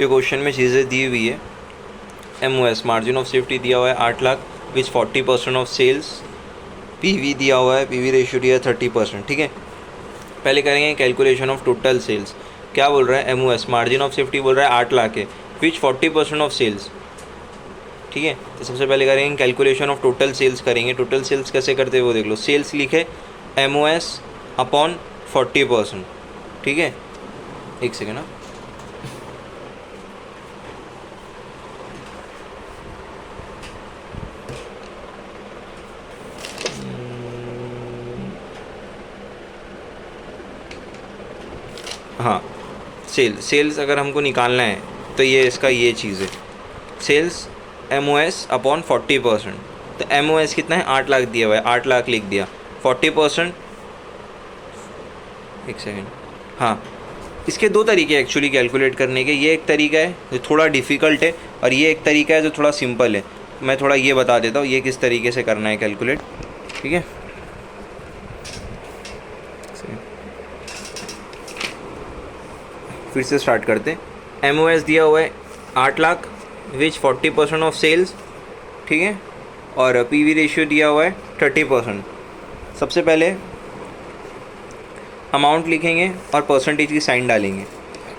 ये क्वेश्चन में चीज़ें दी हुई है। MOS मार्जिन ऑफ सेफ्टी दिया हुआ है 8 लाख विच 40% ऑफ सेल्स। PV दिया हुआ है, PV रेशियो दिया है 30%। ठीक है, पहले करेंगे कैलकुलेशन ऑफ टोटल सेल्स। क्या बोल रहा है? MOS मार्जिन ऑफ सेफ्टी बोल रहा है 8 लाख है विच 40% ऑफ सेल्स। ठीक है, तो सबसे पहले करेंगे कैलकुलेशन ऑफ टोटल सेल्स करेंगे। टोटल सेल्स कैसे करते हैं वो देख लो। सेल्स लिखे MOS अपॉन 40%। ठीक है, एक सेकेंड ना, हाँ, सेल्स अगर हमको निकालना है तो ये इसका ये चीज़ है, सेल्स MOS अपॉन 40%। तो MOS कितना है? 8 लाख दिया हुआ है, 8 लाख लिख दिया। 40%, एक सेकेंड, हाँ, इसके दो तरीके हैं एक्चुअली कैलकुलेट करने के। ये एक तरीका है जो थोड़ा डिफ़िकल्ट है और ये एक तरीका है जो थोड़ा सिंपल है। मैं थोड़ा ये बता देता हूँ ये किस तरीके से करना है कैलकुलेट। ठीक है, फिर से स्टार्ट करते हैं। MOS दिया हुआ है 8 लाख विच 40% ऑफ सेल्स। ठीक है, और PV रेशियो दिया हुआ है 30%। सबसे पहले अमाउंट लिखेंगे और परसेंटेज की साइन डालेंगे।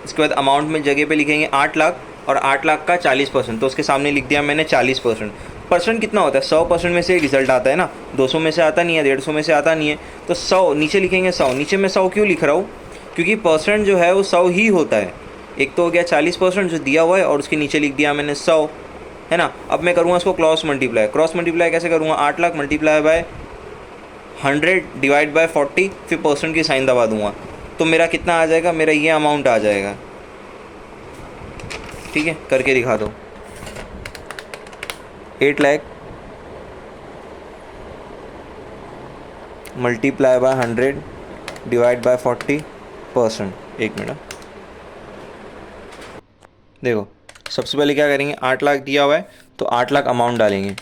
इसके बाद अमाउंट में जगह पे लिखेंगे 8 लाख और 8 लाख का 40%, तो उसके सामने लिख दिया मैंने 40%। परसेंट कितना होता है? 100% में से रिजल्ट आता है ना, 200 में से आता नहीं है, 150 में से आता नहीं है। तो 100 नीचे लिखेंगे 100। नीचे मैं 100 क्यों लिख रहा हूँ? क्योंकि परसेंट जो है वो 100 ही होता है। एक तो हो गया 40% जो दिया हुआ है और उसके नीचे लिख दिया मैंने 100, है ना। अब मैं करूँगा इसको क्रॉस मल्टीप्लाई। क्रॉस मल्टीप्लाई कैसे करूँगा? 8 lakh multiply by 100 divide by 40, फिर परसेंट की साइन दबा दूंगा तो मेरा कितना आ जाएगा? मेरा ये अमाउंट आ जाएगा। ठीक है, करके दिखा दो। 8 lakh multiply by 100 divide by 40%। एक मिनट, देखो सबसे पहले क्या करेंगे? 8 लाख दिया हुआ है तो 8 लाख अमाउंट डालेंगे।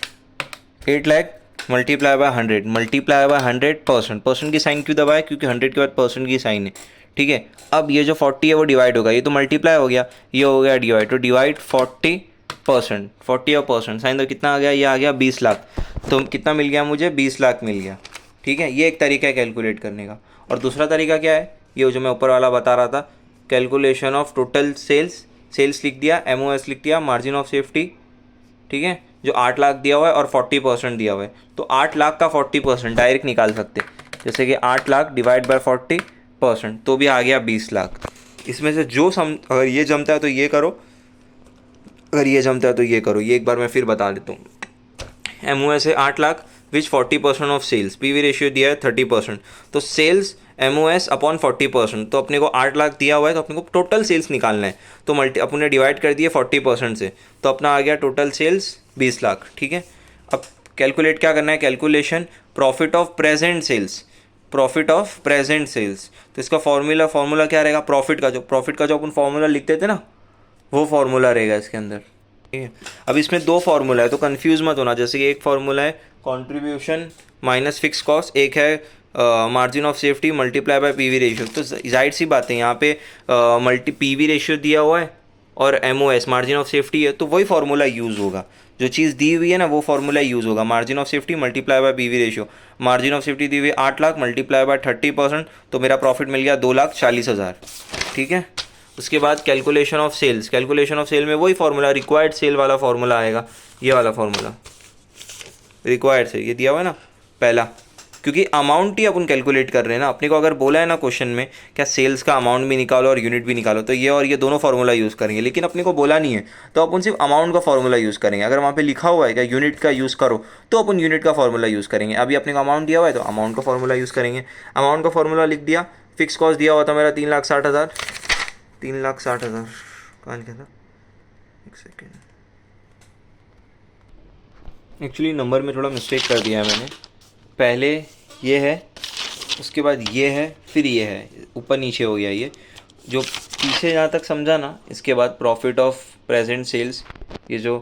8 lakh multiply by 100 multiply by 100%। Percent की साइन क्यों दबाए? क्योंकि 100 के बाद परसेंट की साइन है। ठीक है, अब ये जो 40 है वो डिवाइड होगा, ये तो मल्टीप्लाई हो गया, ये हो गया डिवाइड, तो डिवाइड 40%। 40 और परसेंट साइन तो कितना आ गया? ये आ गया 20 लाख। तो कितना मिल गया मुझे? 20 लाख मिल गया। ठीक है, ये एक तरीका है कैलकुलेट करने का। और दूसरा तरीका क्या है? ये जो मैं ऊपर वाला बता रहा था, calculation of total sales. Sales लिख दिया, MOS लिख दिया, मार्जिन ऑफ सेफ्टी। ठीक है, जो 8 लाख दिया हुआ है और 40% दिया हुआ है, तो 8 लाख का 40% डायरेक्ट निकाल सकते, जैसे कि 8 लाख डिवाइड बाय 40%, तो भी आ गया 20 लाख। इसमें से जो अगर ये जमता है तो ये करो, अगर ये जमता है तो ये करो। ये एक बार मैं फिर बता देता हूँ। MOS है 8 लाख विच 40% ऑफ सेल्स। PV रेशियो दिया है 30%। तो सेल्स MOS अपॉन 40%, तो अपने को 8 लाख दिया हुआ है तो अपने को टोटल सेल्स निकालना है। तो अपने डिवाइड कर दिए 40% से, तो अपना आ गया टोटल सेल्स 20 लाख। ठीक है, अब कैलकुलेट क्या करना है? Calculation profit of present sales. Profit of present sales, तो इसका फॉर्मूला क्या रहेगा? प्रॉफिट का जो अपन फॉर्मूला लिखते थे ना, वो फॉर्मूला रहेगा इसके अंदर। ठीक है, अब इसमें दो फार्मूला है तो कंफ्यूज मत होना। जैसे कि एक फार्मूला है कंट्रीब्यूशन माइनस फिक्स कॉस्ट, एक है margin of safety multiply by PV ratio. तो जाहिर सी बात है यहाँ पे PV रेशियो दिया हुआ है और MOS मार्जिन ऑफ सेफ्टी है, तो वही फार्मूला यूज़ होगा। जो चीज़ दी हुई है ना वो फार्मूला यूज़ होगा। Margin of safety multiply by PV ratio. Margin of safety दी हुई 8 लाख मल्टीप्लाई बाय 30%, तो मेरा प्रॉफिट मिल गया 2,40,000। ठीक है, उसके बाद calculation of sales. Calculation of sale में वही फार्मूला, रिक्वायर्ड सेल वाला फार्मूला आएगा, ये वाला फार्मूला रिक्वायर्ड सेल, ये दिया हुआ है ना पहला, क्योंकि अमाउंट ही अपन कैलकुलेट कर रहे हैं ना। अपने को अगर बोला है ना क्वेश्चन में क्या सेल्स का अमाउंट भी निकालो और यूनिट भी निकालो, तो ये और ये दोनों फार्मूला यूज़ करेंगे, लेकिन अपने को बोला नहीं है तो अपन सिर्फ अमाउंट का फार्मूला यूज़ करेंगे। अगर वहाँ पे लिखा हुआ है क्या यूनिट का यूज़ करो, तो अपन यूनिट का फार्मूला यूज़ करेंगे। अभी अपने को अमाउंट दिया हुआ है तो अमाउंट का फार्मूला यूज़ करेंगे। अमाउंट का फार्मूला लिख दिया। फिक्स कॉस्ट दिया हुआ था मेरा 3,60,000। 3,60,000 कहाँ लिखा था? एक सेकेंड, एक्चुअली नंबर में थोड़ा मिस्टेक कर दिया है मैंने। पहले ये है, उसके बाद ये है, फिर ये है, ऊपर नीचे हो गया ये। जो पीछे जहाँ तक समझा ना, इसके बाद प्रॉफिट ऑफ प्रेजेंट सेल्स, ये जो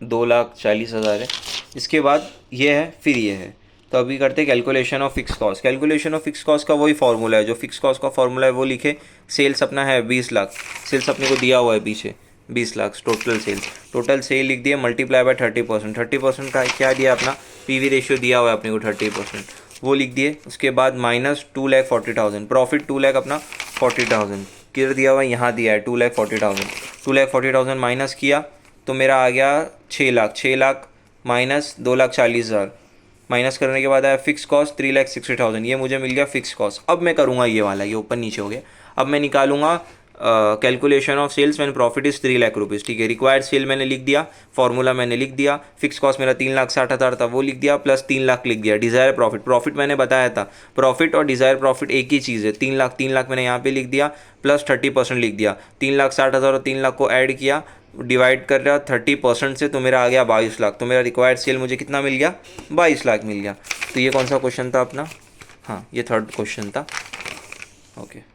2,40,000 है, इसके बाद ये है, फिर ये है। तो तो अभी करते हैं calculation of fix cost. Calculation of fix cost का वही फॉर्मूला है, जो फिक्स कॉस्ट का फॉर्मूला है वो लिखे। सेल्स अपना है 20 लाख, सेल्स अपने को दिया हुआ है पीछे 20 lakh total sale. Total sale लिख दिए, मल्टीप्लाई बाय 30%। 30% का क्या दिया अपना, पीवी रेशियो दिया हुआ है अपने को 30%, वो लिख दिए। उसके बाद माइनस 2,40,000, प्रॉफिट 2 लाख अपना 40,000 किधर दिया हुआ है, यहाँ दिया है 2,40,000। 2,40,000 माइनस किया तो मेरा आ गया 6 लाख। 6 लाख माइनस 2,40,000, माइनस करने के बाद आया फिक्स कॉस्ट 3,60,000, ये मुझे मिल गया फिक्स कॉस्ट। अब मैं करूँगा ये वाला, ये ऊपर नीचे हो गया। अब मैं निकालूंगा calculation of sales when profit is 3 lakh rupees. ठीक है, रिक्वायर्ड सेल मैंने लिख दिया, फॉर्मूला मैंने लिख दिया, फिक्स कॉस्ट मेरा 3,60,000 था वो लिख दिया, प्लस 3 लाख लिख दिया। डिज़ायर प्रॉफिट, प्रॉफिट मैंने बताया था, प्रॉफिट और डिज़ायर प्रॉफिट एक ही चीज़ है। 3 लाख मैंने यहाँ पे लिख दिया, प्लस 30% लिख दिया। 3,60,000 और 3 लाख को ऐड किया, डिवाइड कर रहा 30% से, तो मेरा आ गया 22 लाख। तो मेरा रिक्वायर्ड सेल मुझे कितना मिल गया, 22 लाख मिल गया। तो ये कौन सा क्वेश्चन था अपना, हाँ ये थर्ड क्वेश्चन था। ओके।